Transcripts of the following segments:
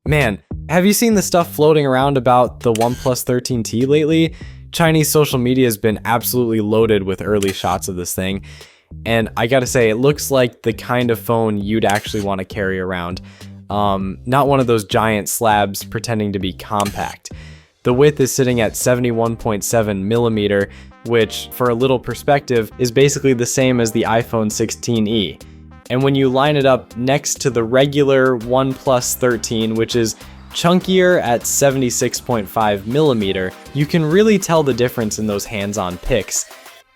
Man, have you seen the stuff floating around about the OnePlus 13T lately? Chinese social media has been absolutely loaded with early shots of this thing, and I gotta say, it looks like the kind of phone you'd actually want to carry around. Not one of those giant slabs pretending to be compact. The width is sitting at 71.7 millimeter, which, for a little perspective, is basically the same as the iPhone 16e. And when you line it up next to the regular OnePlus 13, which is chunkier at 76.5 millimeter, you can really tell the difference in those hands-on pics.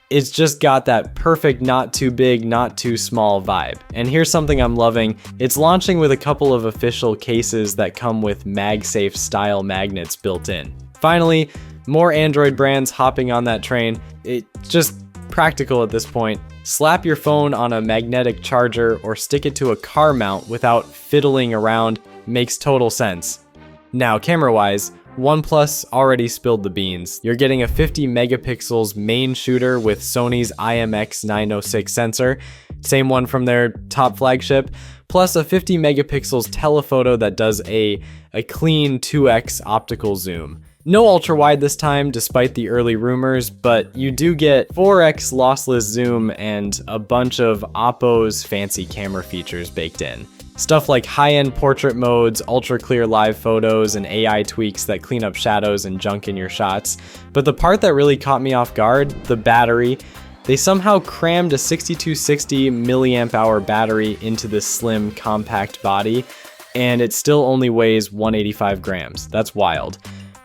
It's just got that perfect not too big, not too small vibe. And here's something I'm loving. It's launching with a couple of official cases that come with MagSafe style magnets built in. Finally, more Android brands hopping on that train. It's just practical at this point. Slap your phone on a magnetic charger or stick it to a car mount without fiddling around makes total sense. Now, camera-wise, OnePlus already spilled the beans. You're getting a 50 megapixels main shooter with Sony's IMX906 sensor, same one from their top flagship, plus a 50 megapixels telephoto that does a clean 2x optical zoom. No ultra wide this time, despite the early rumors, but you do get 4x lossless zoom and a bunch of OPPO's fancy camera features baked in. Stuff like high-end portrait modes, ultra-clear live photos, and AI tweaks that clean up shadows and junk in your shots. But the part that really caught me off guard, the battery. They somehow crammed a 6260 milliamp hour battery into this slim, compact body, and it still only weighs 185 grams. That's wild.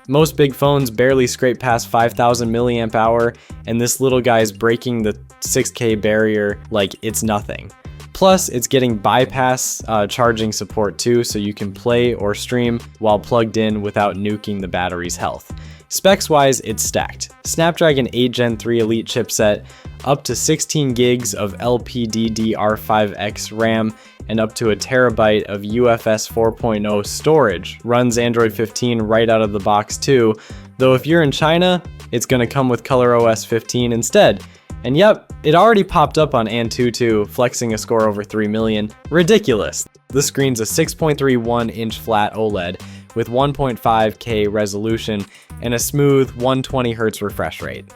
Most big phones barely scrape past 5,000 milliamp hour, and this little guy's breaking the 6K barrier like it's nothing. Plus, it's getting bypass charging support too, so you can play or stream while plugged in without nuking the battery's health. Specs-wise, it's stacked. Snapdragon 8 Gen 3 Elite chipset, up to 16 gigs of LPDDR5X RAM, and up to a terabyte of UFS 4.0 storage. Runs Android 15 right out of the box too, though if you're in China, it's gonna come with ColorOS 15 instead. And yep, it already popped up on Antutu, flexing a score over 3 million. Ridiculous. The screen's a 6.31-inch flat OLED with 1.5K resolution and a smooth 120Hz refresh rate.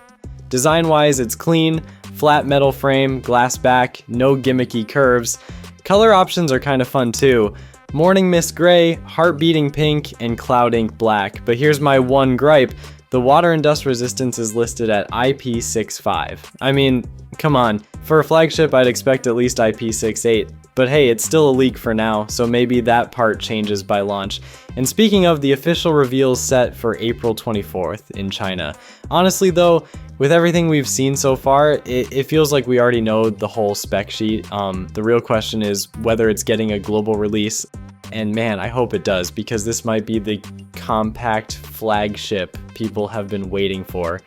Design-wise, it's clean, flat metal frame, glass back, no gimmicky curves. Color options are kind of fun too. Morning Mist Gray, Heart Beating Pink, and Cloud Ink Black. But here's my one gripe. The water and dust resistance is listed at IP65. I mean, come on. For a flagship, I'd expect at least IP68. But hey, it's still a leak for now, so maybe that part changes by launch. And speaking of, the official reveal's set for April 24th in China. Honestly though, with everything we've seen so far, it feels like we already know the whole spec sheet. The real question is whether it's getting a global release. And man, I hope it does, because this might be the compact flagship people have been waiting for.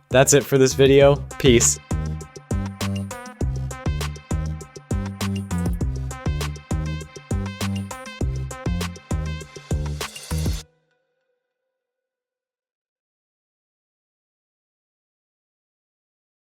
That's it for this video. Peace.